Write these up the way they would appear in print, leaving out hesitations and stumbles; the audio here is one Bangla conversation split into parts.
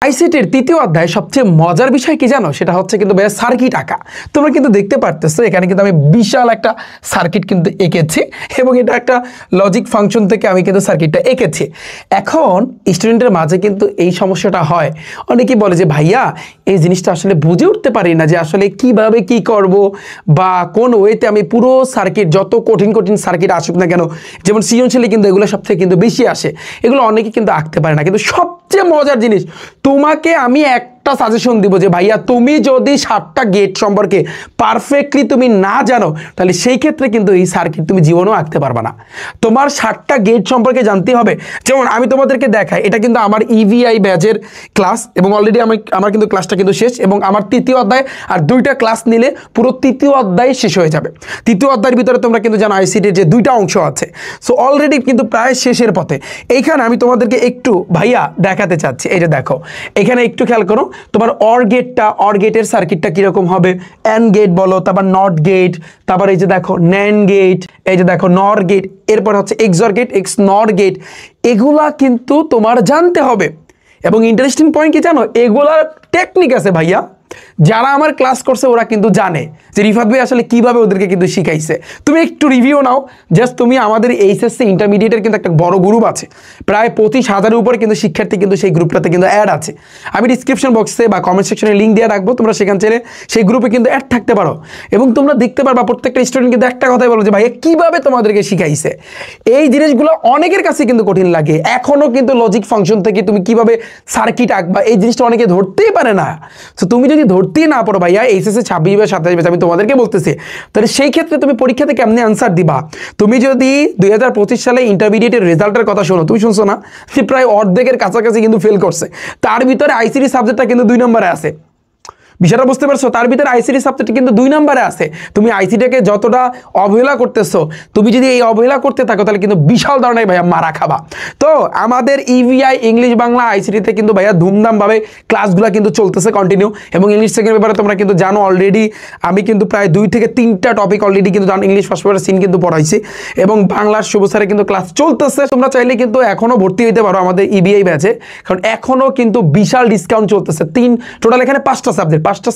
আইসিটির তৃতীয় অধ্যায় সবচেয়ে মজার বিষয় কি জানো, সেটা হচ্ছে কিন্তু ভাইয়া সার্কিট আঁকা। তোমরা কিন্তু দেখতে পারতেছো এখানে কিন্তু আমি বিশাল একটা সার্কিট কিন্তু এঁকেছি এবং এটা একটা লজিক ফাংশন থেকে আমি কিন্তু সার্কিটটা এঁকেছি। এখন স্টুডেন্টের মাঝে কিন্তু এই সমস্যাটা হয়, অনেকেই বলে যে ভাইয়া এই জিনিসটা আসলে বুঝে উঠতে পারি না যে আসলে কিভাবে কি করব বা কোন ওয়েতে আমি পুরো সার্কিট, যত কঠিন কঠিন সার্কিট আসুক না কেন, যেমন সৃজনশীলে কিন্তু এগুলো সবথেকে কিন্তু বেশি আসে, এগুলো অনেকে কিন্তু আঁকতে পারে না। কিন্তু সবচেয়ে মজার জিনিস, তোমাকে আমি একটা সাজেশন দিব যে ভাইয়া তুমি যদি 7টা গেট সম্পর্কে পারফেক্টলি তুমি না জানো, তাহলে সেই ক্ষেত্রে কিন্তু এই সার্কিট তুমি জীবনেও আঁকতে পারবে না। তোমার 7টা গেট সম্পর্কে জানতে হবে। যেমন আমি তোমাদেরকে দেখাই, এটা কিন্তু আমার ইভিআই ব্যাচের ক্লাস এবং অলরেডি আমার কিন্তু ক্লাসটা কিন্তু শেষ এবং আমার তৃতীয় অধ্যায় আর 2টা ক্লাস নিলে পুরো তৃতীয় অধ্যায় শেষ হয়ে যাবে। তৃতীয় অধ্যায়ের ভিতরে তোমরা কিন্তু জানো আইসিটির যে 2টা অংশ আছে, সো অলরেডি কিন্তু প্রায় শেষের পথে। এইখানে আমি তোমাদেরকে একটু ভাইয়া দেখাতে চাচ্ছি, এই যে দেখো এখানে একটু খেয়াল করো, তোমার অর গেটের সার্কিটটা কিরকম হবে, অ্যান্ড গেট বলো, তারপর নট গেট, তারপর এই যে দেখো ন্যান্ড গেট, এই যে দেখো নর গেট, এরপর হচ্ছে এক্সঅর গেট, এক্স নর গেট, এগুলা কিন্তু তোমার জানতে হবে। এবং ইন্টারেস্টিং পয়েন্ট কি জানো, এগুলার টেকনিক আছে ভাইয়া, যারা আমার ক্লাস করছে ওরা কিন্তু জানে যে রিফাত ভাই আসলে কিভাবে ওদেরকে কিন্তু শিখাইছে। তুমি একটু রিভিউ নাও, জাস্ট তুমি আমাদের এইচএসসি ইন্টারমিডিয়েটের কিন্তু একটা বড় গ্রুপ আছে, প্রায় 25,000-এর উপরে কিন্তু শিক্ষার্থী কিন্তু সেই গ্রুপটাতে কিন্তু অ্যাড আছে। আমি ডিসক্রিপশন বক্সে বা কমেন্ট সেকশনে লিঙ্ক দিয়ে রাখবো, তোমরা সেখান থেকে সেই গ্রুপে কিন্তু অ্যাড থাকতে পারো এবং তোমরা দেখতে পারবা প্রত্যেকটা স্টুডেন্ট কিন্তু একটা কথাই বলো যে ভাইয়া কিভাবে তোমাদেরকে শিখাইছে। এই জিনিসগুলো অনেকের কাছে কিন্তু কঠিন লাগে, এখনো কিন্তু লজিক ফাংশন থেকে তুমি কিভাবে সার্কিট আঁকবা এই জিনিসটা অনেকে ধরতেই পারে না। তো তুমি যদি ধরতেই না পারো ভাইয়া এইচএসসি 26 বা 27 ব্যাচ আমি তোমাদেরকে বলতেছি, তাহলে সেই ক্ষেত্রে তুমি পরীক্ষাতে কেমনে আনসার দিবা? তুমি যদি 2025 সালে ইন্টারমিডিয়েটের রেজাল্টের কথা শোনো, তুমি শুনছো না যে প্রায় অর্ধেকের কাছাকাছি কিন্তু ফেল করছে, তার ভিতরে আইসিটি সাবজেক্টটা কিন্তু 2 নম্বরে আছে। বিষয়টা বুঝতে পারছো? তার ভিতরে আইসিটি সাবজেক্ট কিন্তু 2 নম্বরে আছে। তুমি আইসিটিকে যতটা অবহেলা করতেছো, তুমি যদি এই অবহেলা করতে থাকো তাহলে কিন্তু বিশাল ধরনের ভাইয়া মারা খাবা। তো আমাদের ইভিআই ইংলিশ বাংলা আইসিটিতে কিন্তু ভাইয়া ধুমধামভাবে ক্লাসগুলো কিন্তু চলতেছে কন্টিনিউ। এবং ইংলিশ সেকেন্ড পেপারে তোমরা কিন্তু জানো অলরেডি আমি কিন্তু প্রায় 2 থেকে 3টা টপিক অলরেডি কিন্তু ইংলিশ ফার্স্ট পেপারের সিন কিন্তু পড়াইছি এবং বাংলার শুভ স্যারে কিন্তু ক্লাস চলতেছে। তোমরা চাইলে কিন্তু এখনো ভর্তি হইতে পারো আমাদের ইভিআই ব্যাচে, কারণ এখনো কিন্তু বিশাল ডিসকাউন্ট চলতেছে। টোটাল এখানে 5টা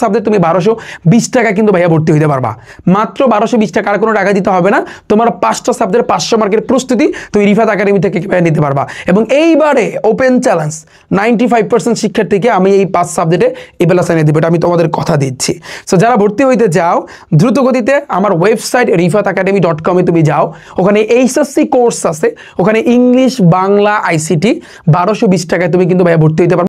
সাবজেক্ট তুমি 1220 টাকা কিন্তু ভাইয়া ভর্তি হইতে পারবা, মাত্র 1220 টাকা, আর কোনো টাকা দিতে হবে না। তোমার 5টা সাবজেক্ট 500 মার্কের প্রস্তুতি তুমি রিফাত একাডেমি থেকে নিতে পারবা। এবং এইবারে ওপেন চ্যালেঞ্জ 95% শিক্ষার্থীকে আমি এই 5 সাবজেক্টে এ প্লাস এনে দিব, এটা আমি তোমাদের কথা দিচ্ছি। সো যারা ভর্তি হইতে যাও দ্রুত গতিতে আমার ওয়েবসাইট rifatacademy.com এ তুমি যাও, ওখানে এইচএসসি কোর্স আছে, ওখানে ইংলিশ বাংলা আইসিটি 1220 টাকায় তুমি কিন্তু ভাইয়া ভর্তি হইতে পারবে।